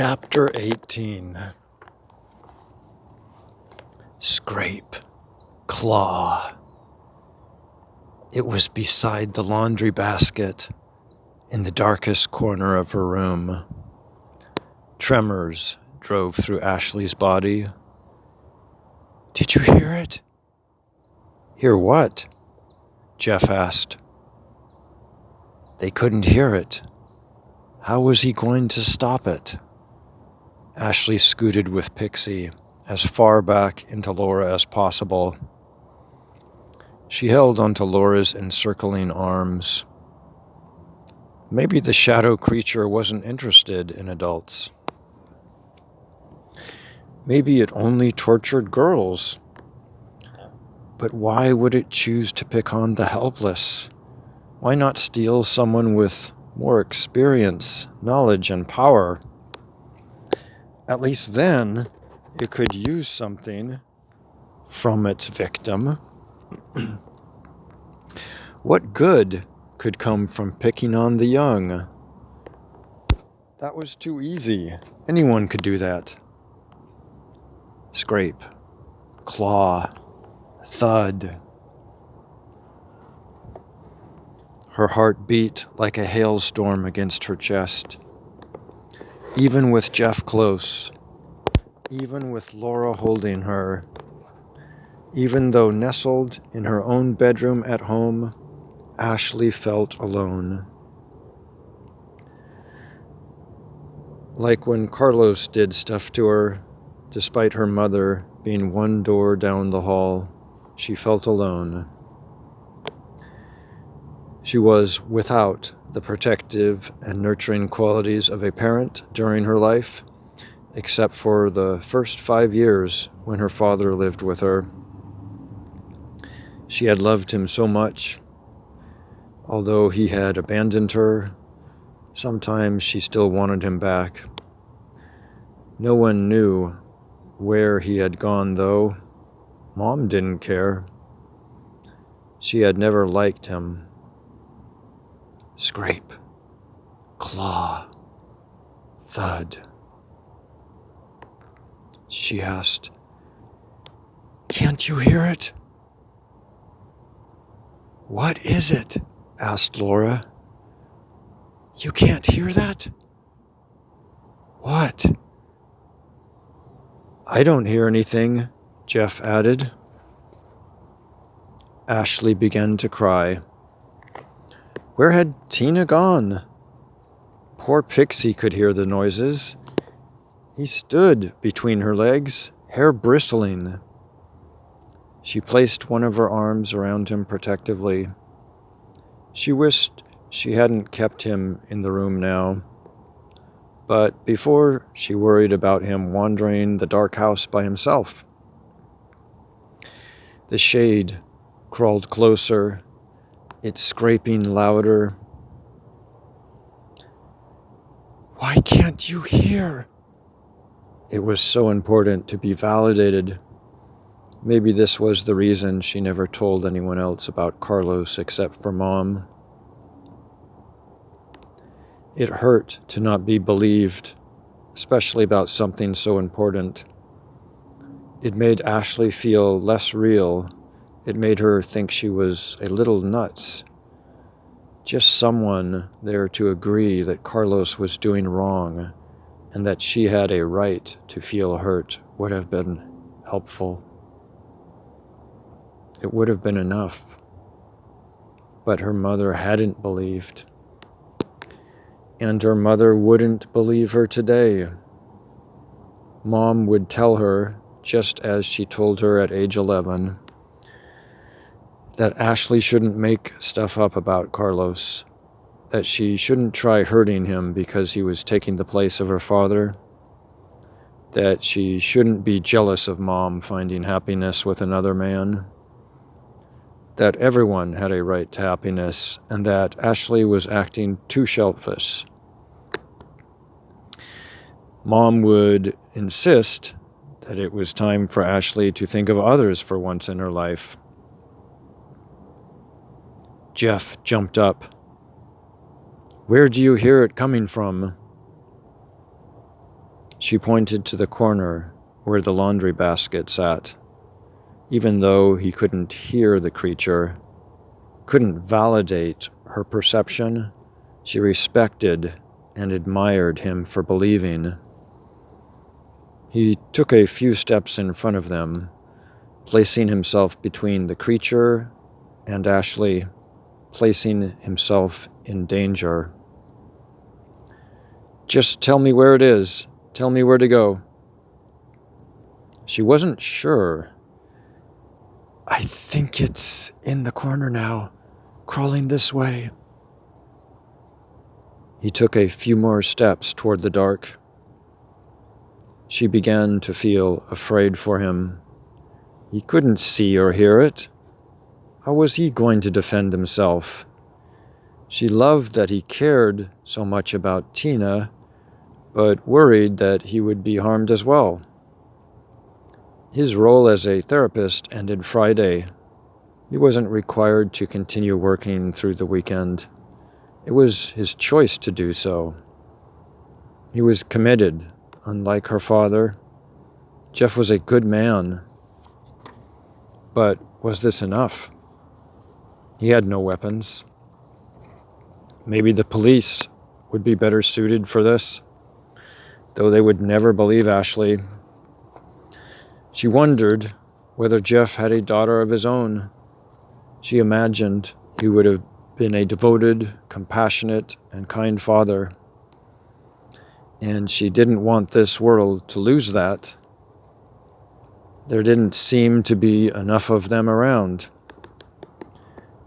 Chapter 18. Scrape, claw. It was beside the laundry basket in the darkest corner of her room. Tremors drove through Ashley's body. "Did you hear it?" "Hear what?" Jeff asked. They couldn't hear it. How was he going to stop it? Ashley scooted with Pixie as far back into Laura as possible. She held onto Laura's encircling arms. Maybe the shadow creature wasn't interested in adults. Maybe it only tortured girls. But why would it choose to pick on the helpless? Why not steal someone with more experience, knowledge, and power? At least then, it could use something from its victim. What good could come from picking on the young? That was too easy. Anyone could do that. Scrape, claw, thud. Her heart beat like a hailstorm against her chest. Even with Jeff close, even with Laura holding her, even though nestled in her own bedroom at home, Ashley felt alone. Like when Carlos did stuff to her, despite her mother being one door down the hall, she felt alone. She was without the protective and nurturing qualities of a parent during her life, except for the first 5 years when her father lived with her. She had loved him so much. Although he had abandoned her, sometimes she still wanted him back. No one knew where he had gone, though. Mom didn't care. She had never liked him. Scrape, claw, thud. She asked, "Can't you hear it?" "What is it?" asked Laura. "You can't hear that?" "What?" "I don't hear anything," Jeff added. Ashley began to cry. Where had Tina gone? Poor Pixie could hear the noises. He stood between her legs, hair bristling. She placed one of her arms around him protectively. She wished she hadn't kept him in the room now. But before, she worried about him wandering the dark house by himself. The shade crawled closer, its scraping louder. "Why can't you hear?" It was so important to be validated. Maybe this was the reason she never told anyone else about Carlos except for Mom. It hurt to not be believed, especially about something so important. It made Ashley feel less real. It made her think she was a little nuts. Just someone there to agree that Carlos was doing wrong and that she had a right to feel hurt would have been helpful. It would have been enough. But her mother hadn't believed. And her mother wouldn't believe her today. Mom would tell her, just as she told her at age 11, that Ashley shouldn't make stuff up about Carlos, that she shouldn't try hurting him because he was taking the place of her father, that she shouldn't be jealous of Mom finding happiness with another man, that everyone had a right to happiness, and that Ashley was acting too selfish. Mom would insist that it was time for Ashley to think of others for once in her life. Jeff jumped up. "Where do you hear it coming from?" She pointed to the corner where the laundry basket sat. Even though he couldn't hear the creature, couldn't validate her perception, she respected and admired him for believing. He took a few steps in front of them, placing himself between the creature and Ashley, placing himself in danger. "Just tell me where it is. Tell me where to go." She wasn't sure. "I think it's in the corner now, crawling this way." He took a few more steps toward the dark. She began to feel afraid for him. He couldn't see or hear it. How was he going to defend himself? She loved that he cared so much about Tina, but worried that he would be harmed as well. His role as a therapist ended Friday. He wasn't required to continue working through the weekend. It was his choice to do so. He was committed, unlike her father. Jeff was a good man. But was this enough? He had no weapons. Maybe the police would be better suited for this, though they would never believe Ashley. She wondered whether Jeff had a daughter of his own. She imagined he would have been a devoted, compassionate, and kind father. And she didn't want this world to lose that. There didn't seem to be enough of them around.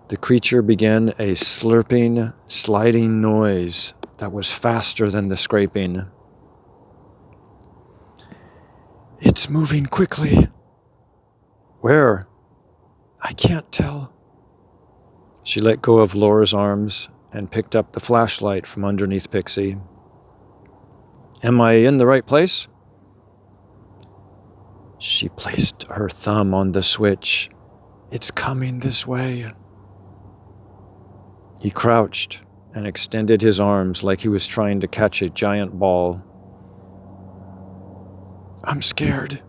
The creature began a slurping, sliding noise that was faster than the scraping. "It's moving quickly." "Where?" "I can't tell." She let go of Laura's arms and picked up the flashlight from underneath Pixie. "Am I in the right place?" She placed her thumb on the switch. "It's coming this way." He crouched and extended his arms like he was trying to catch a giant ball. "I'm scared."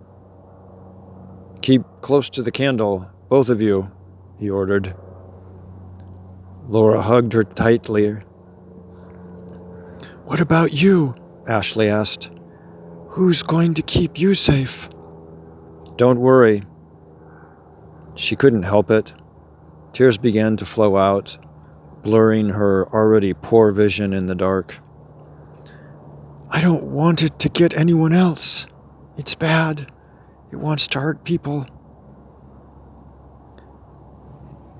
"Keep close to the candle, both of you," he ordered. Laura hugged her tightly. "What about you?" Ashley asked. "Who's going to keep you safe?" "Don't worry." She couldn't help it. Tears began to flow out, blurring her already poor vision in the dark. "I don't want it to get anyone else. It's bad. It wants to hurt people."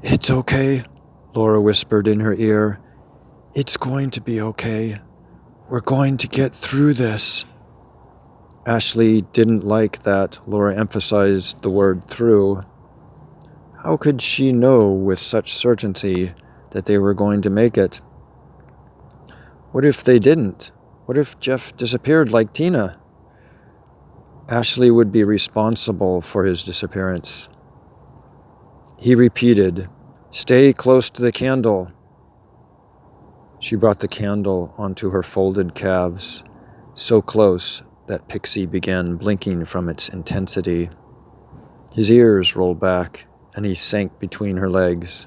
"It's okay," Laura whispered in her ear. "It's going to be okay. We're going to get through this." Ashley didn't like that Laura emphasized the word "through." How could she know with such certainty that they were going to make it? What if they didn't? What if Jeff disappeared like Tina? Ashley would be responsible for his disappearance. He repeated, "Stay close to the candle." She brought the candle onto her folded calves, so close that Pixie began blinking from its intensity. His ears rolled back, and he sank between her legs.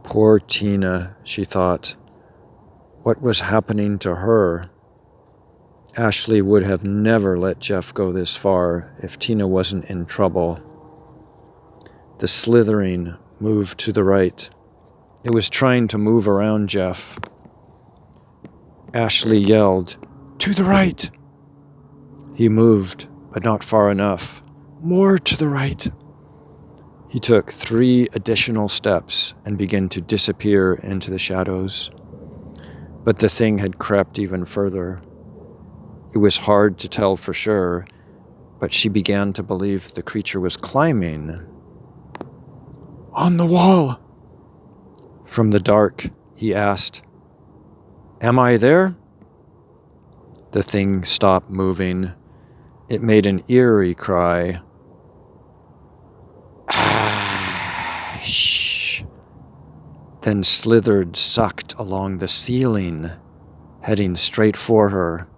Poor Tina, she thought. What was happening to her? Ashley would have never let Jeff go this far if Tina wasn't in trouble. The slithering moved to the right. It was trying to move around Jeff. Ashley yelled, "To the right!" He moved, but not far enough. More to the right. He took 3 additional steps and began to disappear into the shadows. But the thing had crept even further. It was hard to tell for sure, but she began to believe the creature was climbing. "On the wall!" From the dark, he asked, "Am I there?" The thing stopped moving. It made an eerie cry. "Shh!" Then slithered, sucked along the ceiling, heading straight for her.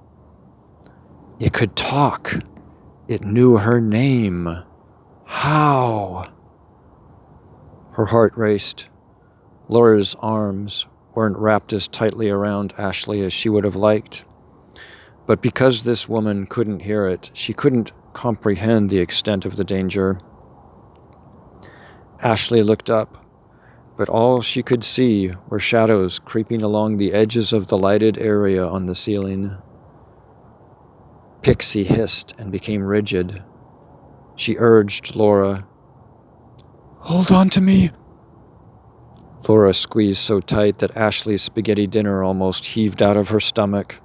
It could talk. It knew her name. How? Her heart raced. Laura's arms weren't wrapped as tightly around Ashley as she would have liked. But because this woman couldn't hear it, she couldn't comprehend the extent of the danger. Ashley looked up, but all she could see were shadows creeping along the edges of the lighted area on the ceiling. Pixie hissed and became rigid. She urged Laura, "Hold on to me." Laura squeezed so tight that Ashley's spaghetti dinner almost heaved out of her stomach.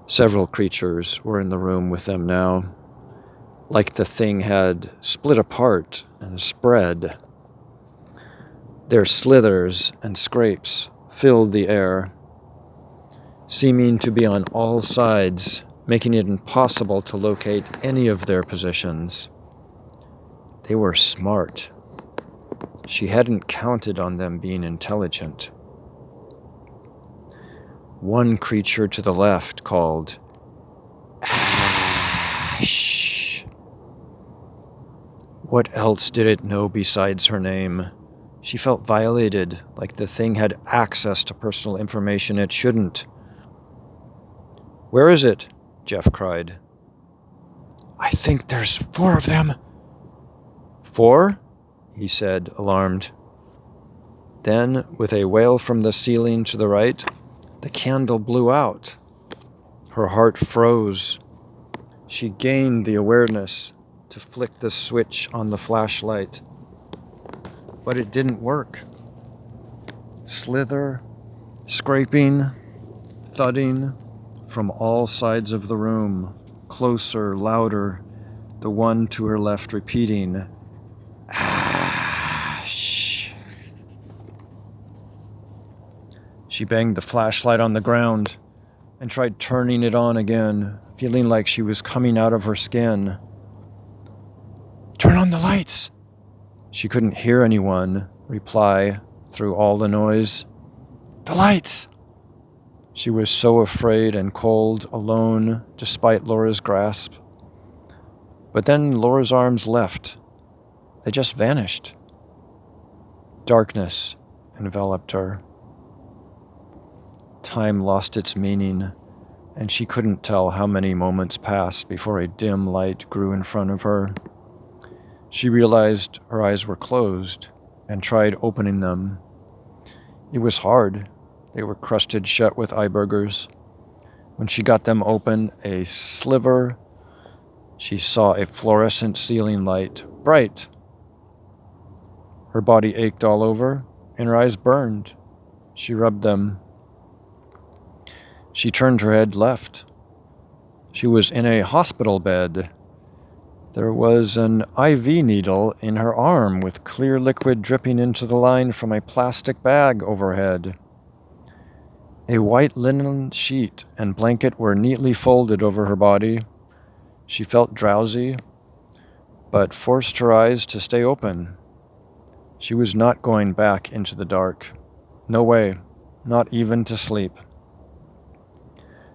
Several creatures were in the room with them now, like the thing had split apart and spread. Their slithers and scrapes filled the air, seeming to be on all sides, making it impossible to locate any of their positions. They were smart. She hadn't counted on them being intelligent. One creature to the left called, "Ash." What else did it know besides her name? She felt violated, like the thing had access to personal information it shouldn't. "Where is it?" Jeff cried. "I think there's 4 of them." "4?" he said, alarmed. Then, with a wail from the ceiling to the right, the candle blew out. Her heart froze. She gained the awareness to flick the switch on the flashlight. But it didn't work. Slither, scraping, thudding from all sides of the room, closer, louder, the one to her left repeating, "Ash." She banged the flashlight on the ground and tried turning it on again, feeling like she was coming out of her skin. "Turn on the lights." She couldn't hear anyone reply through all the noise. "The lights!" She was so afraid and cold, alone, despite Laura's grasp. But then Laura's arms left. They just vanished. Darkness enveloped her. Time lost its meaning, and she couldn't tell how many moments passed before a dim light grew in front of her. She realized her eyes were closed and tried opening them. It was hard. They were crusted shut with eye burgers. When she got them open, a sliver, she saw a fluorescent ceiling light, bright. Her body ached all over, and her eyes burned. She rubbed them. She turned her head left. She was in a hospital bed. There was an IV needle in her arm with clear liquid dripping into the line from a plastic bag overhead. A white linen sheet and blanket were neatly folded over her body. She felt drowsy, but forced her eyes to stay open. She was not going back into the dark. No way, not even to sleep.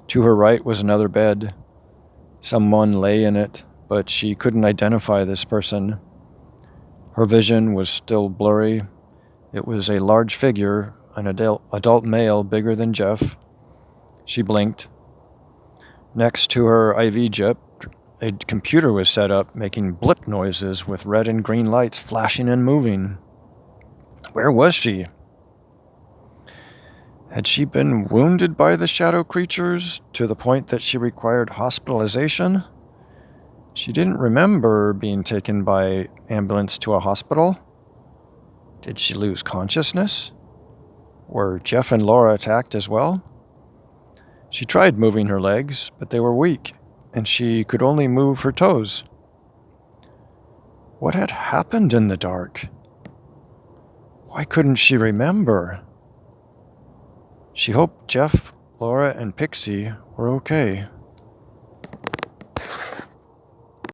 To her right was another bed. Someone lay in it, but she couldn't identify this person. Her vision was still blurry. It was a large figure, an adult male bigger than Jeff. She blinked. Next to her IV drip, a computer was set up, making blip noises with red and green lights flashing and moving. Where was she? Had she been wounded by the shadow creatures to the point that she required hospitalization? She didn't remember being taken by ambulance to a hospital. Did she lose consciousness? Were Jeff and Laura attacked as well? She tried moving her legs, but they were weak, and she could only move her toes. What had happened in the dark? Why couldn't she remember? She hoped Jeff, Laura, and Pixie were okay.